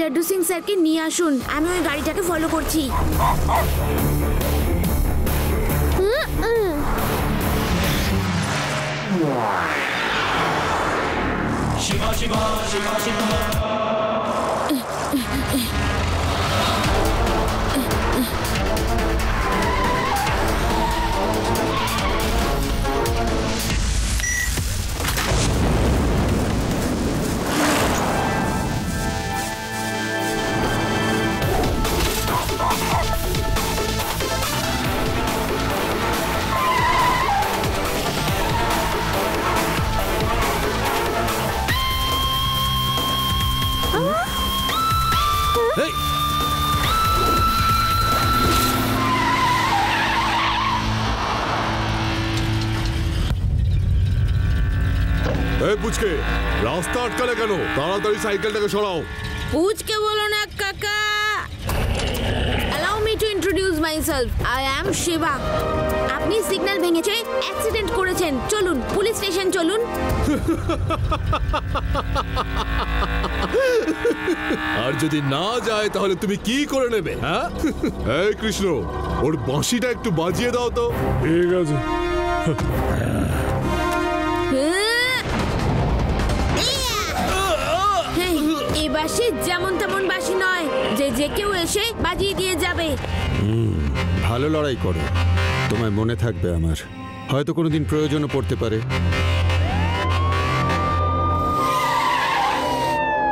Laddu Singh sir के নিয়ে আসুন আমি ওই গাড়িটাকে ফলো করছি শিবা শিবা শিবা শিবা পুচকে রাস্তা আটকালে কেন? তাড়াতাড়ি সাইকেলটাকে সরাও। পুচকে বলো না কাকা। Allow me to introduce myself. I am Shiva. আপনি সিগন্যাল ভেঙেছে অ্যাক্সিডেন্ট করেছেন। চলুন পুলিশ স্টেশন চলুন। আর যদি না যায় তাহলে তুমি কি করে নেবে? হ্যাঁ এই কৃষ্ণ ওর বাঁশিটা একটু বাজিয়ে দাও তো। ঠিক আছে। এই বাঁশি যেমন তেমন বাঁশি নয় যে যে কেউ এসে বাজিয়ে দিয়ে যাবে। ভালো লড়াই করো, তোমায় মনে থাকবে আমার, হয়তো কোনোদিন প্রয়োজনও পড়তে পারে।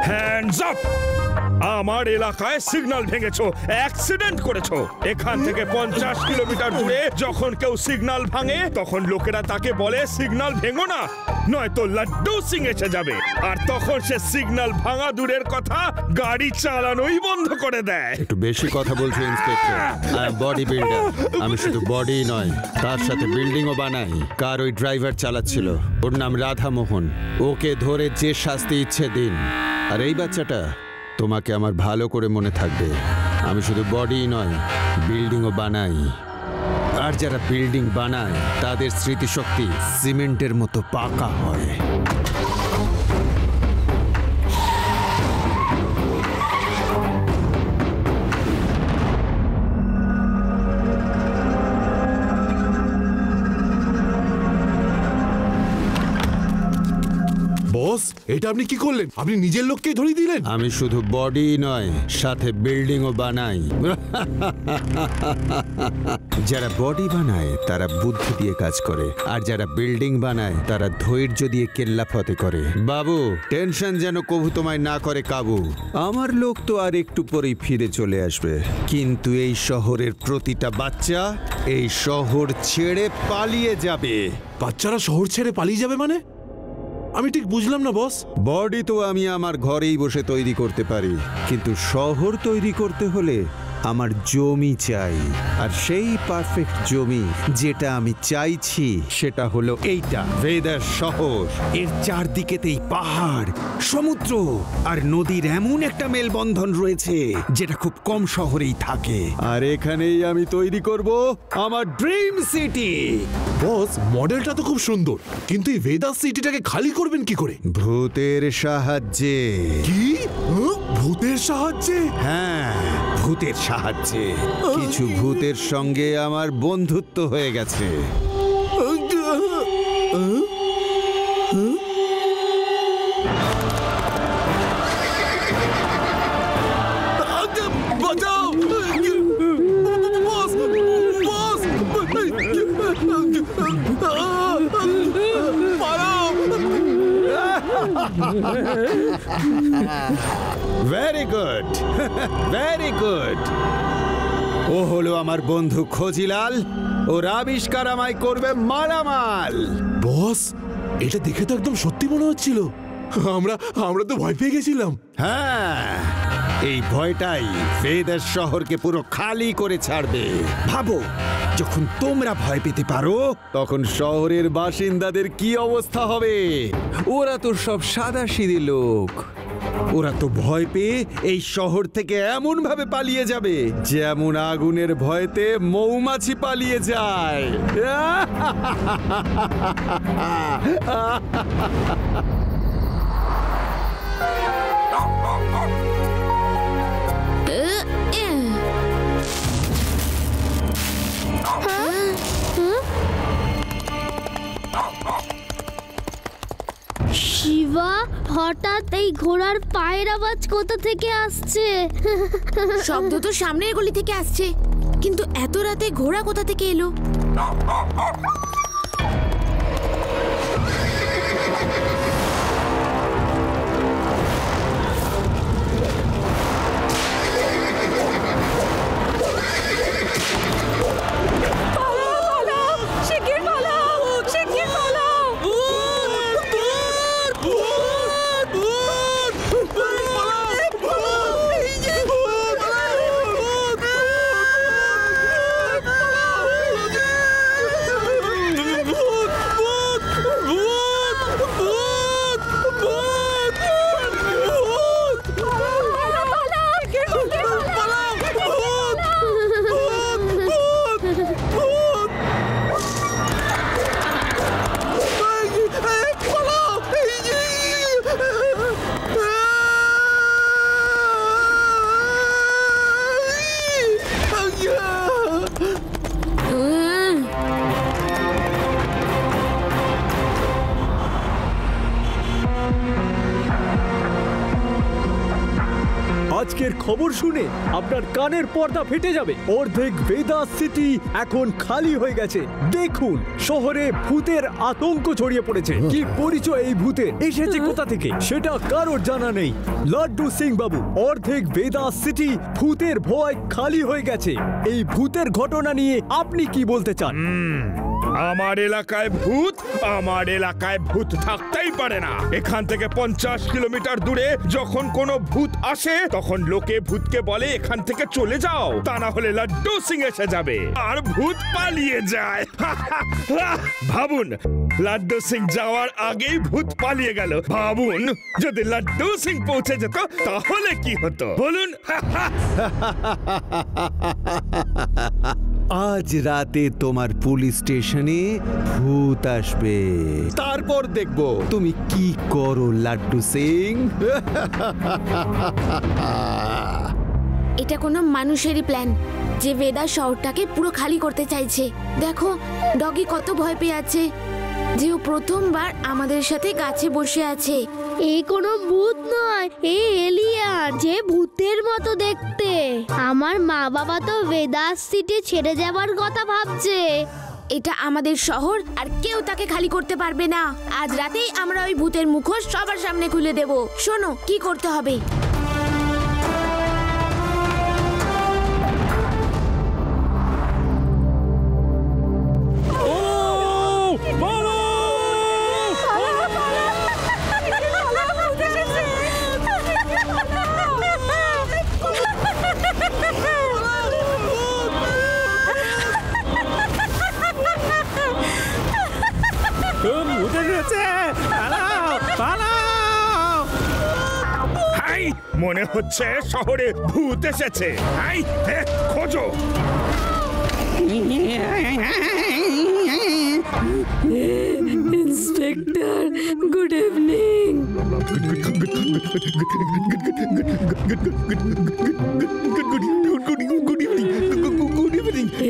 Hands up! আমার এলাকায় সিগন্যাল ভেঙেছো, অ্যাক্সিডেন্ট করেছো। এখান থেকে 50 কিলোমিটার দূরে যখন কেউ সিগন্যাল ভাঙে তখন লোকেরা তাকে বলে সিগন্যাল ভেঙো না, নয়তো লাড্ডু সিং এসে যাবে। আর তখন সে সিগন্যাল ভাঙা দূরের কথা গাড়ি চালানোই বন্ধ করে দেয়। একটু বেশি কথা বলছো inspector. I am body builder. আমি শুধু বডি নয়, তার সাথে বিল্ডিংও বানাই। কার ওই ড্রাইভার চালাচ্ছিল, ওর নাম রাধা মোহন। ওকে ধরে যে শাস্তি ইচ্ছে দিন। আর এই বাচ্চাটা তোমাকে আমার ভালো করে মনে থাকবে। আমি শুধু বডি নয়, বিল্ডিংও বানাই। আর যারা বিল্ডিং বানায় তাদের স্মৃতিশক্তি সিমেন্টের মতো পাকা হয়। বস, এটা আপনি কি করলেন? আপনি নিজের লোককেই ধরিয়ে দিলেন। আমি শুধু বডি নয়, সাথে বিল্ডিংও বানাই। যারা বডি বানায় তারা বুদ্ধি দিয়ে কাজ করে, আর যারা বিল্ডিং বানায় তারা ধৈর্য দিয়ে কেল্লাফতে করে। বাবু, টেনশন যেন কবু তোমায় না করে কাবু। আমার লোক তো আর একটু পরেই ফিরে চলে আসবে, কিন্তু এই শহরের প্রতিটা বাচ্চা এই শহর ছেড়ে পালিয়ে যাবে। বাচ্চারা শহর ছেড়ে পালিয়ে যাবে মানে? আমি ঠিক বুঝলাম না বস। বডি তো আমি আমার ঘরেই বসে তৈরি করতে পারি, কিন্তু শহর তৈরি করতে হলে আমার জমি চাই, আর সেই পারফেক্ট জমি যেটা আমি চাইছি সেটা হলো এইটা, ভেদাস শহর। এর চারদিকেতেই পাহাড়, সমুদ্র আর নদীর এমন একটা মেলবন্ধন রয়েছে যেটা খুব কম শহরেই থাকে। আর এখানেই আমি তৈরি করব আমার ড্রিম সিটি। বস, মডেলটা তো খুব সুন্দর, কিন্তু এই ভেদাস সিটিটাকে খালি করবেন কি করে? ভূতের সাহায্যে। কি? ভূতের সাহায্যে? হ্যাঁ, ভূতের সাহায্যে। কিছু ভূতের সঙ্গে আমার বন্ধুত্ব হয়ে গেছে। বাঁচাও! বস! বস! পালাও! Very good, very good. ও হলো আমার বন্ধু খজিলাল। ওর আবিষ্কার আমায় করবে মালামাল। বস, এটা দেখে তো একদম সত্যি মনে হচ্ছিল। আমরা তো ভয় পেয়ে গেছিলাম। হ্যাঁ, এই ভয়টাই ভেদাস শহরকে পুরো খালি করে ছাড়বে। ভাবো, যখন তোমরা ভয় পেতে পারো তখন শহরের বাসিন্দাদের কি অবস্থা হবে? ওরা তো সব সাদাসিধে লোক। ওরা তো ভয় পেয়ে এই শহর থেকে এমন ভাবে পালিয়ে যাবে যেমন আগুনের ভয়তে মৌমাছি পালিয়ে যায়। শিবা, হঠাৎ এই ঘোড়ার পায়ের আওয়াজ কোথা থেকে আসছে? শব্দ তো সামনের গলি থেকে আসছে, কিন্তু এত রাতে ঘোড়া কোথা থেকে এলো? আজকের খবর শুনে আপনার কানের পর্দা ফেটে যাবে। অর্ধেক ভেদাস সিটি এখন খালি হয়ে গেছে। দেখুন, শহরে ভূতের আতঙ্ক ছড়িয়ে পড়েছে। কি পরিচয় এই ভূতের, এসেছে কোথা থেকে সেটা কারোর জানা নেই। লাড্ডু সিং বাবু, অর্ধেক ভেদাস সিটি ভূতের ভয় খালি হয়ে গেছে। এই ভূতের ঘটনা নিয়ে আপনি কি বলতে চান? আমার এলাকায় ভূত থাকতেই পারে না। এখান থেকে 50 কিলোমিটার দূরে যখন কোনো ভূত আসে তখন লোকে ভূতকে বলে এখান থেকে চলে যাও, তা না হলে লাড্ডু সিং এসে যাবে আর ভূত পালিয়ে যায়। ভাবুন, লাড্ডু সিং যাওয়ার আগেই ভূত পালিয়ে গেল। ভাবুন, যদি লাড্ডু সিং পৌঁছে যেত তাহলে কি হতো বলুন? আজ রাতে তোমার পুলিশ স্টেশনে ভূত আসবে, তারপর দেখবো তুমি কি করো লাড্ডু সিং। এটা কোনো মানুষেরই প্ল্যান যে ভেদাস শহরটাকে পুরো খালি করতে চাইছে। দেখো, ডগি কত ভয় পেয়ে আছে যে ও প্রথমবার আমাদের সাথে গাছে বসে আছে। এই কোনো ভূত নয়, এই এলিয়ান, যে ভূতের মতো দেখতে। আমার মা বাবা তো ভেদাস সিটি ছেড়ে যাবার কথা ভাবছে। এটা আমাদের শহর আর কেউ তাকে খালি করতে পারবে না। আজ রাতেই আমরা ওই ভূতের মুখোশ সবার সামনে খুলে দেব। শোনো কি করতে হবে। মনে হচ্ছে শহরে ভূত এসেছে। এই, খোঁজো। Inspector, good evening.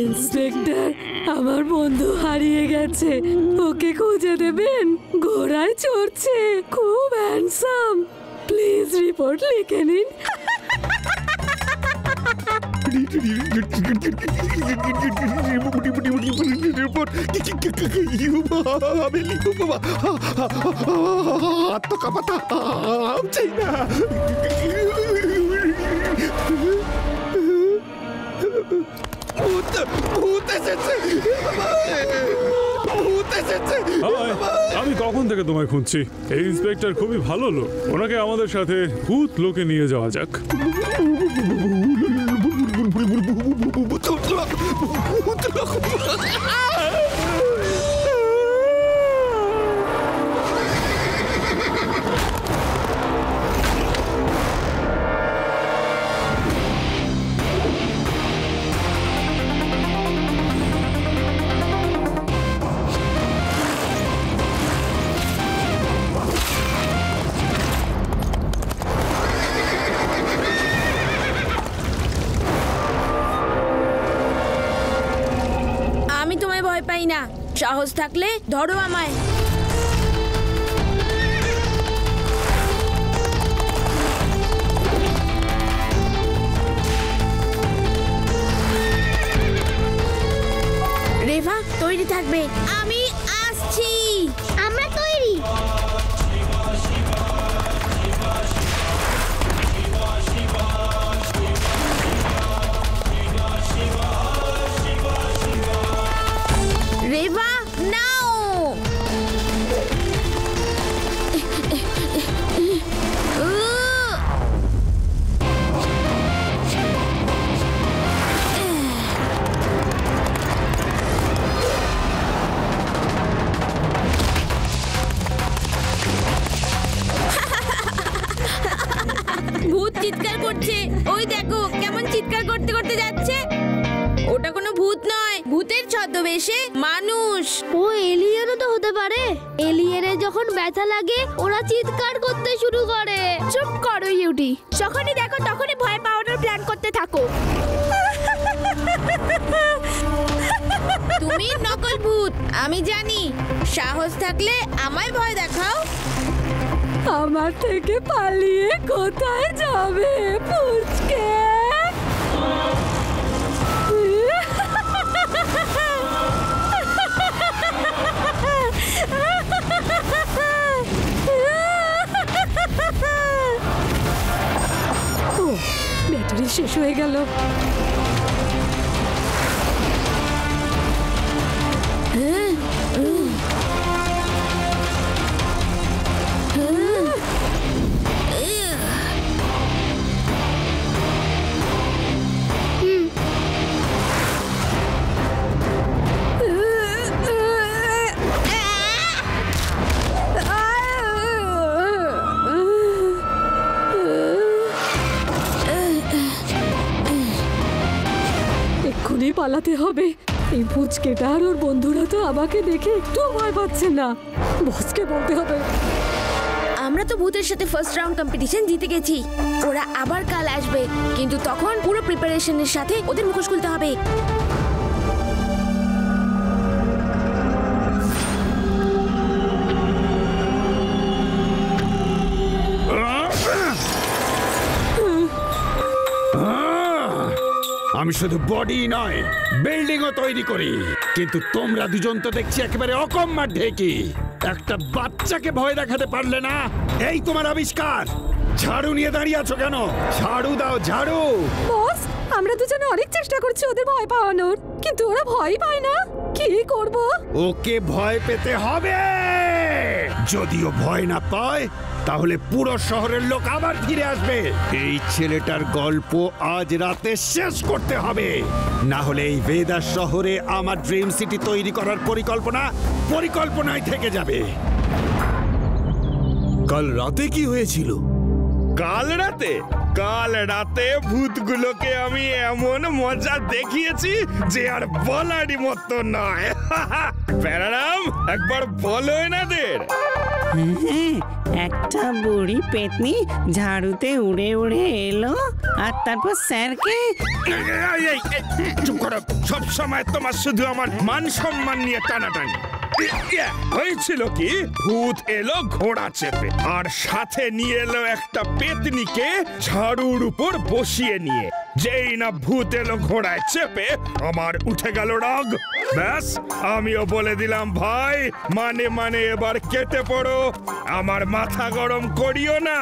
ইন্সপেক্টর, আমার বন্ধু হারিয়ে গেছে, ওকে খুঁজে দেবেন। ঘোড়ায় চড়ছে, খুব হ্যান্ডসাম। প্লিজ রিপোর্ট লিখে নিন। আমি কখন থেকে তোমায় খুঁজছি। এই ইন্সপেক্টর খুবই ভালো লোক, ওনাকে আমাদের সাথে ভূত লোকে নিয়ে যাওয়া যাক। আমি তোমায় ভয় পাই না, সাহস থাকলে ধরো আমায়। রেভা তৈরি থাকবে, আমি আসছি। আমরা তৈরি। রেভা নাও। ভূত চিৎকার করছে, ওই দেখো কেমন চিৎকার করতে করতে যাচ্ছে। ওটা কোনো ভূত নয়, ভূতের ছদ্মবেশে মানুষ। ও এলিয়েনও তো হতে পারে। এলিয়েনের যখন ব্যথা লাগে ওরা চিৎকার করতে শুরু করে। চুপ করো ইউটি, যখনই দেখো তখনই ভয় পাওয়ানোর প্ল্যান করতে থাকো। তুমি নকল ভূত, আমি জানি। সাহস থাকলে আমায় ভয় দেখাও। আমার থেকে পালিয়ে কোথায় যাবে পুচকে? ব্যাটারি শেষ হয়ে গেল। এক্ষুনি পালাতে হবে। এই পুচকেটা আর ওর বন্ধুরা তো আমাকে দেখে একটু ভয় পাচ্ছে না। বসকে বলতে হবে। আমরা তো ভূতের সাথে ফার্স্ট রাউন্ড কম্পিটিশন জিতে গেছি। ওরা আবার কাল আসবে, কিন্তু তখন পুরো প্রিপারেশনের সাথে ওদের মুখোশ খুলতে হবে। আমি শুধু বডি নয়, বিল্ডিংও তৈরি করি। কিন্তু তোমরা দুজন তো দেখছি একেবারে অকম্মার ঢেকি। একটা বাচ্চাকে ভয় দেখাতে পারলে না। এই তোমার আবিষ্কার। ঝাড়ু নিয়ে দাঁড়িয়ে আছো কেন? ঝাড়ু দাও, ঝাড়ু। বস, আমরা দুজনে অনেক চেষ্টা করছি ওদের ভয় পাওয়ানোর, কিন্তু ওরা ভয় পায় না। কি করব? ওকে ভয় পেতে হবে। যদিও ভয় না পায়, তাহলে পুরো শহরের লোক আবার ফিরে আসবে। এই ছেলেটার গল্প আজ রাতে শেষ করতে হবে, না হলে এই ভেদাস শহরে আমার ড্রিম সিটি তৈরি করার পরিকল্পনায় থেকে যাবে। কাল রাতে কি হয়েছিল? কাল রাতে ভূতগুলোকে আমি এমন মজা দেখিয়েছি যে আর বলারই মতো নয়। প্যারারাম, একবার বলো এনাদের। একটা বুড়ি পেতনি ঝাড়ুতে উড়ে উড়ে এলো আর তারপর স্যারকে এই, চুপ করো, সব সময় তোমার শুধু আমার মান সম্মান নিয়ে টানাটানি। হয়েছিল কি, ভূত এলো ঘোড়া চেপে আর সাথে নিয়ে এলো একটা পেতনিকে ঝাড়ুর উপর বসিয়ে নিয়ে। যেই না ভূত এলো ঘোড়ায় চেপে, আমার উঠে গেল রাগ। ব্যাস, আমিও বলে দিলাম, ভাই মানে এবার কেটে পড়ো, আমার মাথা গরম করিও না।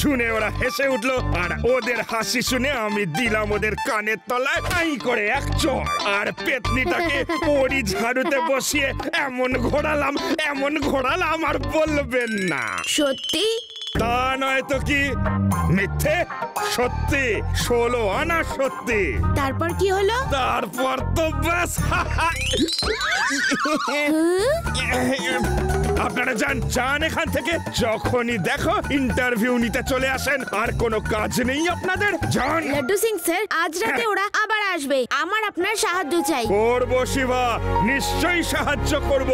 শুনে ওরা হেসে উঠলো, আর ওদের হাসি শুনে আমি দিলাম ওদের কানের তলায় আই করে এক চড়, আর পেতনিটাকে ওরই ঝাড়ুতে বসিয়ে এমন ঘোরালাম আর বলবেন না। সত্যি? তা নয় তো কি, মিথ্যে? সত্যি, 16 আনা সত্যি। তারপর কি হলো? তারপর তো ব্যাস। আপনারা যান এখান থেকে। যখনই দেখো ইন্টারভিউ নিতে চলে আসেন, আর কোনো কাজ নেই আপনাদের। যান। লাড্ডু সিং স্যার, আজ রাতে ওরা আবার আসবে, আমার আপনার সাহায্য চাই। করবো শিবা, নিশ্চয়ই সাহায্য করব।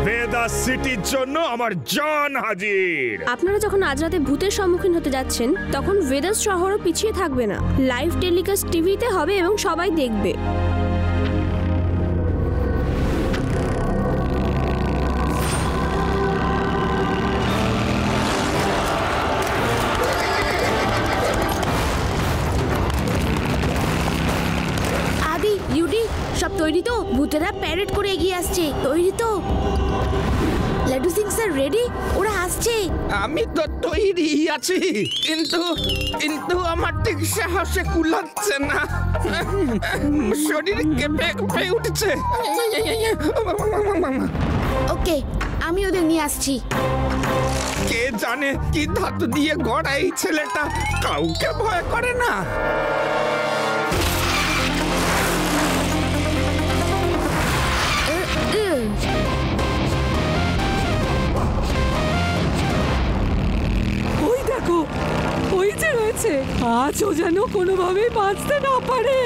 বেদাস সিটির জন্য আমার জান হাজির। আপনারা যখন আজ রাতে ভূতের সম্মুখীন হতে যাচ্ছেন, তখন ভেদাস শহরও পিছিয়ে থাকবে না। লাইভ টেলিকাস্ট টিভিতে হবে এবং সবাই দেখবে। আদি, ইউডি, সব তৈরি তো? ভূতেরা প্যারেড করে এগিয়ে আসছে। তৈরি তো? Laddu Singh sir ready? ওরা আসছে। আমি তো তৈরি আছি, কিন্তু আমার ঠিক সাহসে কুলাচ্ছে না। শরীর কেঁপে উঠছে। ওকে, আমি ওদের নিয়ে আসছি। কে জানে কি ধাতু দিয়ে গড়া এই ছেলেটা, কাউকে ভয় করে না। ওই দেখো, ওই যে রয়েছে, আজও যেন কোনোভাবেই বাঁচতে না পারে।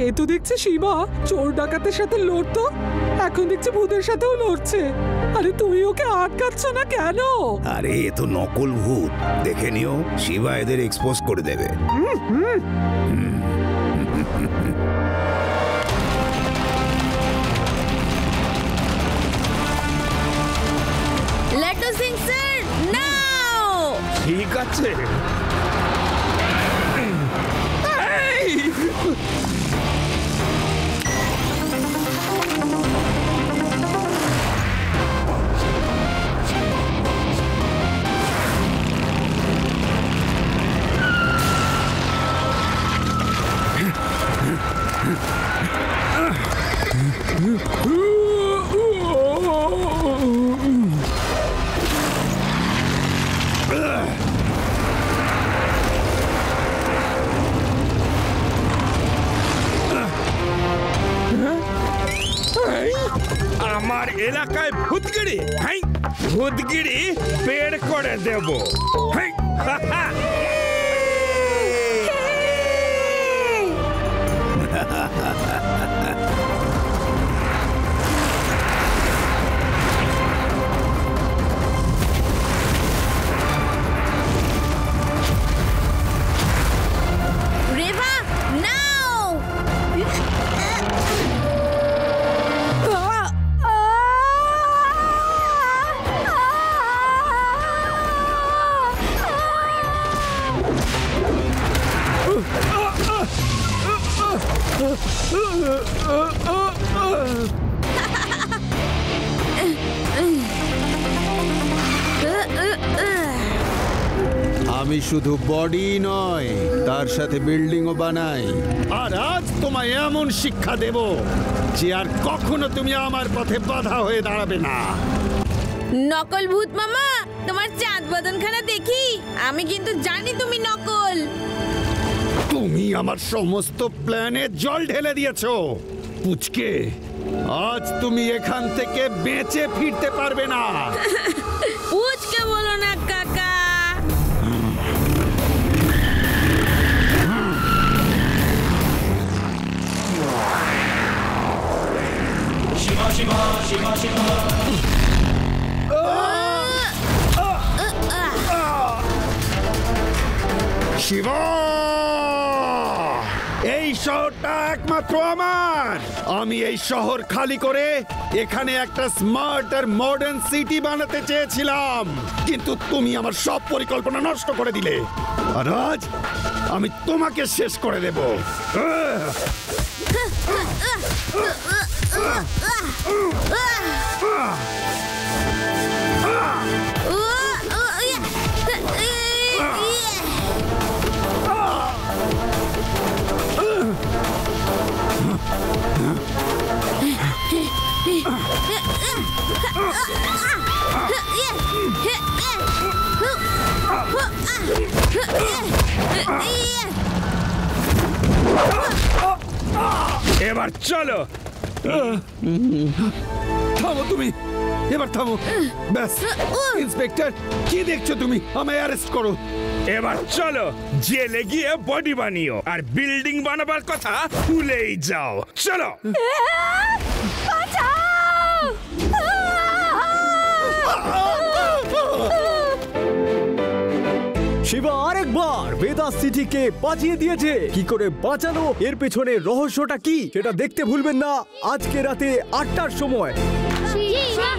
এ তো দেখছি শিবা চোর ডাকাতের সাথে লড়তো, এখন দেখছি ভূতের সাথেও লড়ছে। আরে তুমি ওকে আটকাচ্ছ না কেন? আরে এ তো নকল ভূত, দেখে নিও, শিবা এদের এক্সপোজ করে দেবে। লাড্ডু সিং স্যার, নাও। ঠিক আছে। আমার এলাকায় ভূতগিরি, হাই ভূতগিরি বের করে দেব। হাই, হা, হা। রেভা, নাও। আমি শুধু বডি নয়, তার সাথে বিল্ডিংও বানাই। আর আজ তোমায় এমন শিক্ষা দেব যে আর কখনো তুমি আমার পথে বাধা হয়ে দাঁড়াবে না। নকল ভূত মামা, তোমার চাঁদ বদনখানা দেখি। আমি কিন্তু জানি তুমি নকল। তুমি আমার সমস্ত প্ল্যানে জল ঢেলে দিয়েছো পুচকে। আজ তুমি এখান থেকে বেঁচে ফিরতে পারবে না। পুচকে বলো না কাকা। শিবা, এই শহরটা একমাত্র আমার। আমি এই শহর খালি করে এখানে একটা স্মার্ট আর মডার্ন সিটি বানাতে চেয়েছিলাম, কিন্তু তুমি আমার সব পরিকল্পনা নষ্ট করে দিলে। আর আজ আমি তোমাকে শেষ করে দেব। এবার চলো। থামো তুমি, এবার থামো। ব্যাস ইন্সপেক্টর, কি দেখছো তুমি? আমায় অ্যারেস্ট করো। এবার চলো জেলে গিয়ে বডি বানিও, আর বিল্ডিং বানাবার কথা ভুলেই যাও। চলো। শিবা আরেকবার বেদাস সিটিকে বাঁচিয়ে দিয়েছে। কি করে বাঁচানো, এর পেছনে রহস্যটা কি, সেটা দেখতে ভুলবেন না আজকে রাতে ৮টার সময়। শিবা